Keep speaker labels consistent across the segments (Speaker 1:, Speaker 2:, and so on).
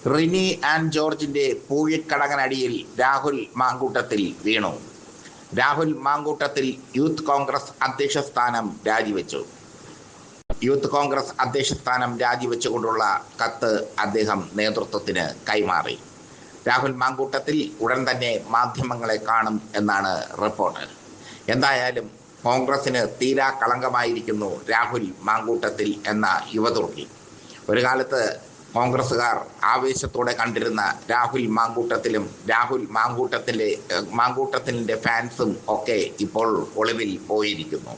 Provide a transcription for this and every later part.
Speaker 1: Rini and ജോർജിന്റെ പൂഴിക്കടകനടിയിൽ രാഹുൽ മാങ്കൂട്ടത്തിൽ വീണു. Rahul Mamkootathil youth Congress അധ്യക്ഷ സ്ഥാനം രാജിവെച്ചു. യൂത്ത് കോൺഗ്രസ് അധ്യക്ഷ സ്ഥാനം രാജിവെച്ചുകൊണ്ടുള്ള കത്ത് അദ്ദേഹം നേതൃത്വത്തിന് കൈമാറി. രാഹുൽ മാങ്കൂട്ടത്തിൽ ഉടൻ തന്നെ മാധ്യമങ്ങളെ കാണും എന്നാണ് റിപ്പോർട്ട്. എന്തായാലും കോൺഗ്രസിന് തീരാ കളങ്കമായിരിക്കുന്നു രാഹുൽ മാങ്കൂട്ടത്തിൽ എന്ന യുവതുർക്കി. ഒരു കാലത്ത് കോൺഗ്രസ്സുകാർ ആവേശത്തോടെ കണ്ടിരുന്ന രാഹുൽ മാങ്കൂട്ടത്തിലും രാഹുൽ മാങ്കൂട്ടത്തിൻ്റെ ഫാൻസും ഒക്കെ ഇപ്പോൾ ഒളിവിൽ പോയിരിക്കുന്നു.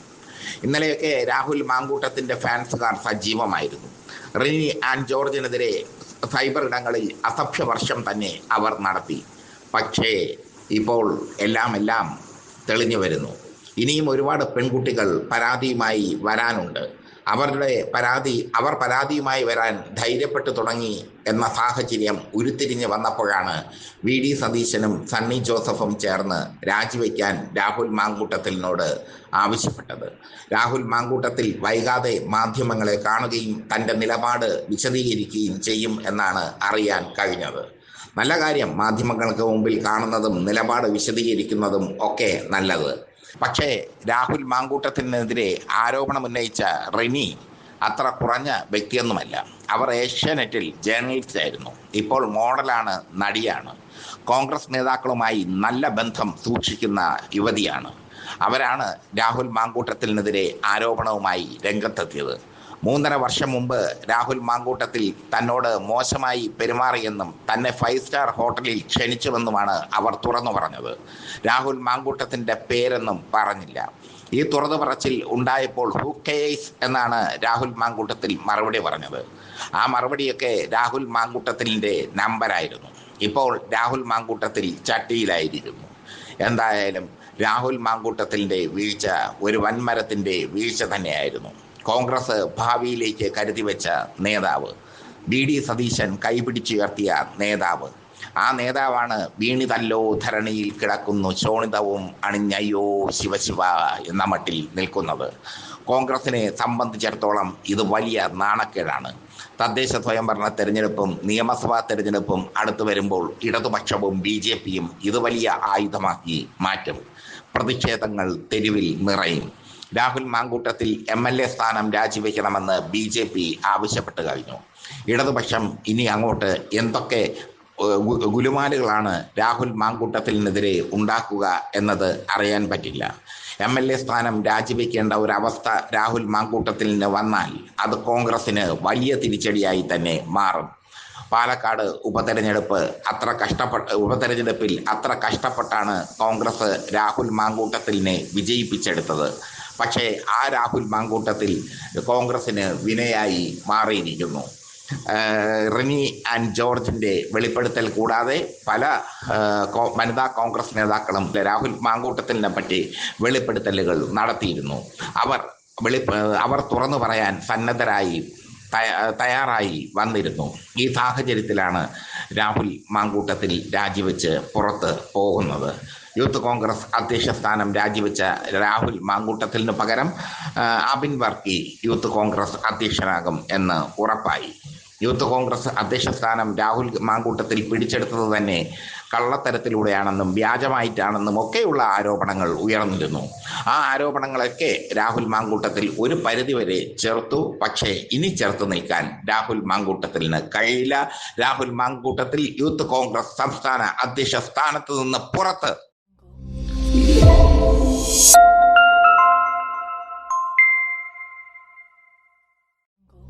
Speaker 1: ഇന്നലെയൊക്കെ രാഹുൽ മാങ്കൂട്ടത്തിൻ്റെ ഫാൻസുകാർ സജീവമായിരുന്നു. റിനി ആൻഡ് ജോർജിനെതിരെ സൈബർ ഇടങ്ങളിൽ അസഭ്യവർഷം തന്നെ അവർ നടത്തി. പക്ഷേ ഇപ്പോൾ എല്ലാം തെളിഞ്ഞു വരുന്നു. ഇനിയും ഒരുപാട് പെൺകുട്ടികൾ പരാതിയുമായി വരാനുണ്ട്. അവർ പരാതിയുമായി വരാൻ ധൈര്യപ്പെട്ടു തുടങ്ങി എന്ന സാഹചര്യം ഉരുത്തിരിഞ്ഞ് വന്നപ്പോഴാണ് വി.ഡി. സതീശനും സണ്ണി ജോസഫും ചേർന്ന് രാജിവെക്കാൻ രാഹുൽ മാങ്കൂട്ടത്തിലിനോട് ആവശ്യപ്പെട്ടത്. രാഹുൽ മാങ്കൂട്ടത്തിൽ വൈകാതെ മാധ്യമങ്ങളെ കാണുകയും തൻ്റെ നിലപാട് വിശദീകരിക്കുകയും ചെയ്യും എന്നാണ് അറിയാൻ കഴിഞ്ഞത്. നല്ല കാര്യം, മാധ്യമങ്ങൾക്ക് മുമ്പിൽ കാണുന്നതും നിലപാട് വിശദീകരിക്കുന്നതും ഒക്കെ നല്ലത്. പക്ഷേ രാഹുൽ മാങ്കൂട്ടത്തിനെതിരെ ആരോപണമുന്നയിച്ച റിനി അത്ര കുറഞ്ഞ വ്യക്തിയൊന്നുമല്ല. അവർ ഏഷ്യാനെറ്റിൽ ജേർണലിസ്റ്റ് ആയിരുന്നു. ഇപ്പോൾ മോഡലാണ്, നടിയാണ്. കോൺഗ്രസ് നേതാക്കളുമായി നല്ല ബന്ധം സൂക്ഷിക്കുന്ന യുവതിയാണ്. അവരാണ് രാഹുൽ മാങ്കൂട്ടത്തിനെതിരെ ആരോപണവുമായി രംഗത്തെത്തിയത്. 3.5 വർഷം മുമ്പ് രാഹുൽ മാങ്കൂട്ടത്തിൽ തന്നോട് മോശമായി പെരുമാറിയെന്നും തന്നെ 5 സ്റ്റാർ ഹോട്ടലിൽ ക്ഷണിച്ചുവെന്നുമാണ് അവർ തുറന്നു പറഞ്ഞത്. രാഹുൽ മാങ്കൂട്ടത്തിൻ്റെ പേരൊന്നും പറഞ്ഞില്ല. ഈ തുറന്നു പറച്ചിൽ ഉണ്ടായപ്പോൾ ഹൂ കെയേഴ്സ് എന്നാണ് രാഹുൽ മാങ്കൂട്ടത്തിൽ മറുപടി പറഞ്ഞത്. ആ മറുപടിയൊക്കെ രാഹുൽ മാങ്കൂട്ടത്തിൻ്റെ നമ്പരായിരുന്നു. ഇപ്പോൾ രാഹുൽ മാങ്കൂട്ടത്തിൽ ചട്ടിയിലായിരിക്കുന്നു. എന്തായാലും രാഹുൽ മാങ്കൂട്ടത്തിൻ്റെ വീഴ്ച ഒരു വൻമരത്തിൻ്റെ വീഴ്ച തന്നെയായിരുന്നു. കോൺഗ്രസ് ഭാവിയിലേക്ക് കരുതി വെച്ച നേതാവ്, വി.ഡി. സതീശൻ കൈപിടിച്ചുയർത്തിയ നേതാവ്, ആ നേതാവാണ് വീണിതല്ലോ ധരണിയിൽ കിടക്കുന്നു ശോണിതവും അണിഞ്ഞയ്യോ ശിവശിവ എന്ന മട്ടിൽ നിൽക്കുന്നത്. കോൺഗ്രസിനെ സംബന്ധിച്ചിടത്തോളം ഇത് വലിയ നാണക്കേടാണ്. തദ്ദേശ സ്വയംഭരണ തെരഞ്ഞെടുപ്പും നിയമസഭാ തെരഞ്ഞെടുപ്പും അടുത്തു വരുമ്പോൾ ഇടതുപക്ഷവും ബി.ജെ.പിയും ഇത് വലിയ ആയുധമാക്കി മാറ്റും. പ്രതിഷേധങ്ങൾ തെരുവിൽ നിറയും. രാഹുൽ മാങ്കൂട്ടത്തിൽ MLA സ്ഥാനം രാജിവെക്കണമെന്ന് ബി.ജെ.പി ആവശ്യപ്പെട്ട് കഴിഞ്ഞു. ഇടതുപക്ഷം ഇനി അങ്ങോട്ട് എന്തൊക്കെ ഗുലുമാലുകളാണ് രാഹുൽ മാങ്കൂട്ടത്തിനെതിരെ ഉണ്ടാക്കുക എന്നത് അറിയാൻ പറ്റില്ല. MLA സ്ഥാനം രാജിവെക്കേണ്ട ഒരവസ്ഥ രാഹുൽ മാങ്കൂട്ടത്തിന് വന്നാൽ അത് കോൺഗ്രസിന് വലിയ തിരിച്ചടിയായി തന്നെ മാറും. പാലക്കാട് ഉപതെരഞ്ഞെടുപ്പിൽ അത്ര കഷ്ടപ്പെട്ടാണ് കോൺഗ്രസ് രാഹുൽ മാങ്കൂട്ടത്തിലിനെ വിജയിപ്പിച്ചെടുത്തത്. പക്ഷേ ആ രാഹുൽ മാങ്കൂട്ടത്തിൽ കോൺഗ്രസിന് വിനയായി മാറിയിരിക്കുന്നു. റിനി ആൻഡ് ജോർജിൻ്റെ വെളിപ്പെടുത്തൽ കൂടാതെ പല വനിതാ കോൺഗ്രസ് നേതാക്കളും രാഹുൽ മാങ്കൂട്ടത്തിനെ പറ്റി വെളിപ്പെടുത്തലുകൾ നടത്തിയിരുന്നു. അവർ തുറന്നു പറയാൻ തയ്യാറായി വന്നിരുന്നു. ഈ സാഹചര്യത്തിലാണ് രാഹുൽ മാങ്കൂട്ടത്തിൽ രാജിവെച്ച് പുറത്ത് പോകുന്നത്. യൂത്ത് കോൺഗ്രസ് അധ്യക്ഷ സ്ഥാനം രാജിവെച്ച രാഹുൽ മാങ്കൂട്ടത്തിനു പകരം അബിൻ വർക്കി യൂത്ത് കോൺഗ്രസ് അധ്യക്ഷനാകും എന്ന് ഉറപ്പായി. യൂത്ത് കോൺഗ്രസ് അധ്യക്ഷ സ്ഥാനം രാഹുൽ മാങ്കൂട്ടത്തിൽ പിടിച്ചെടുത്തത് തന്നെ കള്ളത്തരത്തിലൂടെയാണെന്നും വ്യാജമായിട്ടാണെന്നും ഒക്കെയുള്ള ആരോപണങ്ങൾ ഉയർന്നിരുന്നു. ആ ആരോപണങ്ങളൊക്കെ രാഹുൽ മാങ്കൂട്ടത്തിൽ ഒരു പരിധിവരെ ചെറുത്തു. പക്ഷേ ഇനി ചെറുത്തു നിൽക്കാൻ രാഹുൽ മാങ്കൂട്ടത്തിന് കഴിയില്ല. രാഹുൽ മാങ്കൂട്ടത്തിൽ യൂത്ത് കോൺഗ്രസ് സംസ്ഥാന അധ്യക്ഷ സ്ഥാനത്ത് നിന്ന് പുറത്ത്